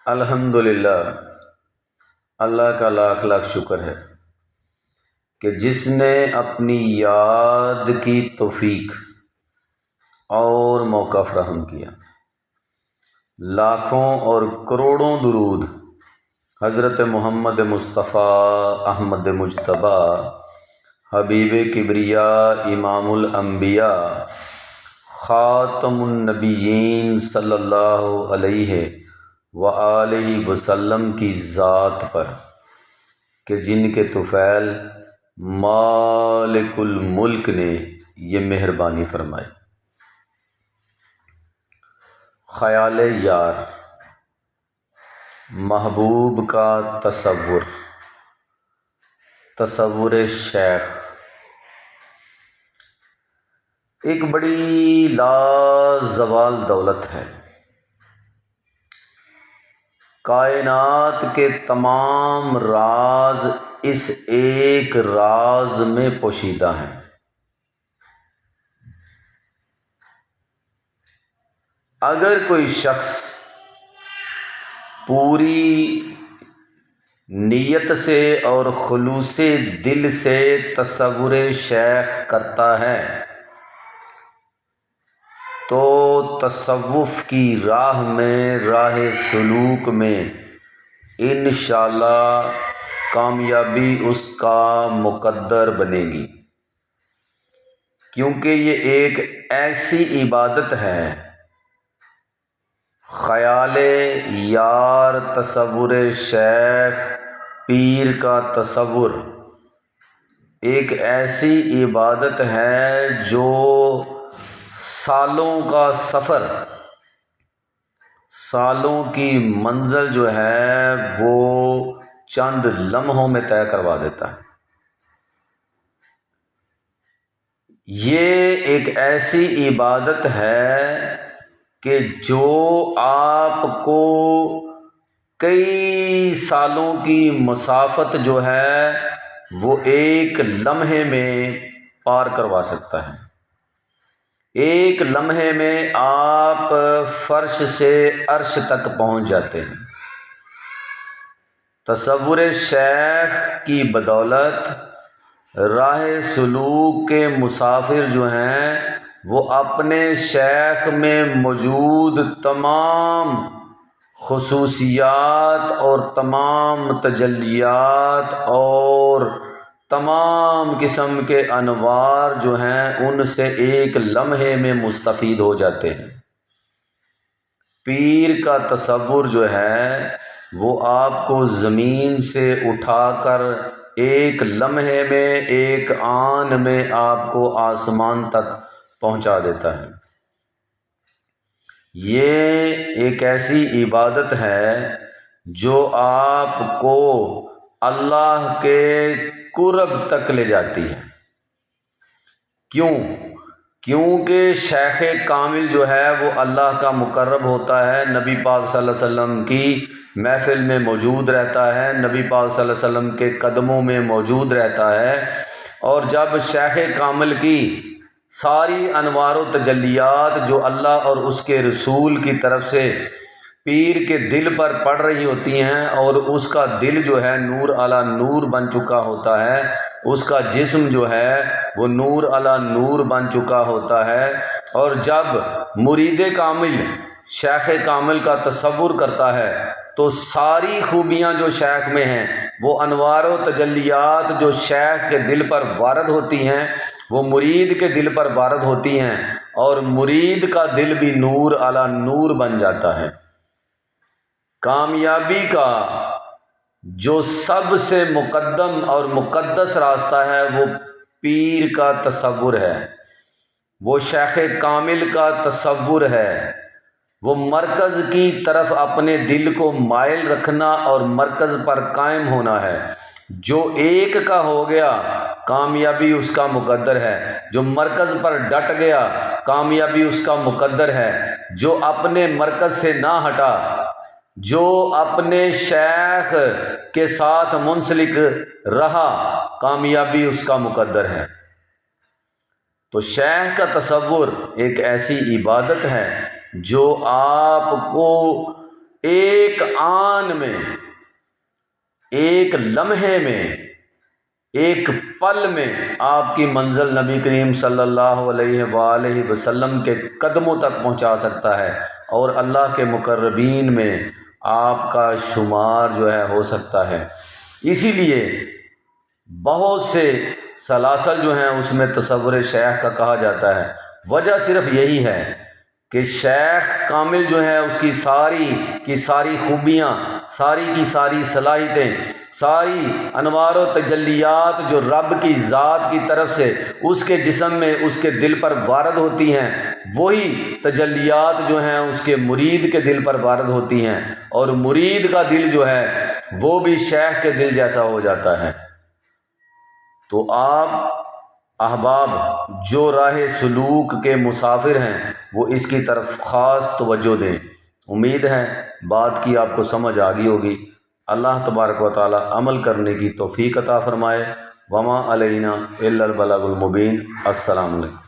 الحمدللہ، اللہ کا لاکھ لاکھ شکر ہے کہ جس نے اپنی یاد کی توفیق اور موقع فراہم کیا۔ لاکھوں اور کروڑوں درود حضرت محمد مصطفیٰ احمد مجتبیٰ حبیب کبریاء امام الانبیاء خاتم النبیین صلی اللہ علیہ وآلہ وسلم کی ذات پر کہ جن کے طفیل مالک الملک نے یہ مہربانی فرمائی۔ خیال یار، محبوب کا تصور شیخ ایک بڑی لازوال دولت ہے۔ کائنات کے تمام راز اس ایک راز میں پوشیدہ ہیں۔ اگر کوئی شخص پوری نیت سے اور خلوص دل سے تصور شیخ کرتا ہے تو تصوف کی راہ میں، راہ سلوک میں انشاءاللہ کامیابی اس کا مقدر بنے گی، کیونکہ یہ ایک ایسی عبادت ہے۔ خیال یار، تصور شیخ، پیر کا تصور ایک ایسی عبادت ہے جو سالوں کا سفر، سالوں کی منزل جو ہے وہ چند لمحوں میں طے کروا دیتا ہے۔ یہ ایک ایسی عبادت ہے کہ جو آپ کو کئی سالوں کی مسافت جو ہے وہ ایک لمحے میں پار کروا سکتا ہے۔ ایک لمحے میں آپ فرش سے عرش تک پہنچ جاتے ہیں۔ تصور شیخ کی بدولت راہ سلوک کے مسافر جو ہیں وہ اپنے شیخ میں موجود تمام خصوصیات اور تمام تجلیات اور تمام قسم کے انوار جو ہیں ان سے ایک لمحے میں مستفید ہو جاتے ہیں۔ پیر کا تصور جو ہے وہ آپ کو زمین سے اٹھا کر ایک لمحے میں، ایک آن میں آپ کو آسمان تک پہنچا دیتا ہے۔ یہ ایک ایسی عبادت ہے جو آپ کو اللہ کے قرب تک لے جاتی ہے۔ کیونکہ شیخ کامل جو ہے وہ اللہ کا مقرب ہوتا ہے، نبی پاک صلی اللہ علیہ وسلم کی محفل میں موجود رہتا ہے، نبی پاک صلی اللہ علیہ وسلم کے قدموں میں موجود رہتا ہے، اور جب شیخ کامل کی ساری انوار و تجلیات جو اللہ اور اس کے رسول کی طرف سے پیر کے دل پر پڑ رہی ہوتی ہیں اور اس کا دل جو ہے نور علی نور بن چکا ہوتا ہے، اس کا جسم جو ہے وہ نور علی نور بن چکا ہوتا ہے، اور جب مرید کامل شیخ کامل کا تصور کرتا ہے تو ساری خوبیاں جو شیخ میں ہیں، وہ انوار و تجلیات جو شیخ کے دل پر وارد ہوتی ہیں وہ مرید کے دل پر وارد ہوتی ہیں، اور مرید کا دل بھی نور علی نور بن جاتا ہے۔ کامیابی کا جو سب سے مقدم اور مقدس راستہ ہے وہ پیر کا تصور ہے، وہ شیخ کامل کا تصور ہے، وہ مرکز کی طرف اپنے دل کو مائل رکھنا اور مرکز پر قائم ہونا ہے۔ جو ایک کا ہو گیا کامیابی اس کا مقدر ہے، جو مرکز پر ڈٹ گیا کامیابی اس کا مقدر ہے، جو اپنے مرکز سے نہ ہٹا، جو اپنے شیخ کے ساتھ منسلک رہا، کامیابی اس کا مقدر ہے۔ تو شیخ کا تصور ایک ایسی عبادت ہے جو آپ کو ایک آن میں، ایک لمحے میں، ایک پل میں آپ کی منزل نبی کریم صلی اللہ علیہ وآلہ وسلم کے قدموں تک پہنچا سکتا ہے، اور اللہ کے مقربین میں آپ کا شمار جو ہے ہو سکتا ہے۔ اسی لیے بہت سے سلاسل جو ہیں اس میں تصور شیخ کا کہا جاتا ہے۔ وجہ صرف یہی ہے کہ شیخ کامل جو ہے اس کی ساری خوبیاں، ساری کی ساری صلاحیتیں، ساری انوار و تجلیات جو رب کی ذات کی طرف سے اس کے جسم میں، اس کے دل پر وارد ہوتی ہیں، وہی تجلیات جو ہیں اس کے مرید کے دل پر وارد ہوتی ہیں، اور مرید کا دل جو ہے وہ بھی شیخ کے دل جیسا ہو جاتا ہے۔ تو آپ احباب جو راہ سلوک کے مسافر ہیں وہ اس کی طرف خاص توجہ دیں۔ امید ہے بات کی آپ کو سمجھ آ گئی ہوگی۔ اللہ تبارک و تعالی عمل کرنے کی توفیق عطا فرمائے۔ وما علینا الا البلاغ المبین۔ السلام علیکم۔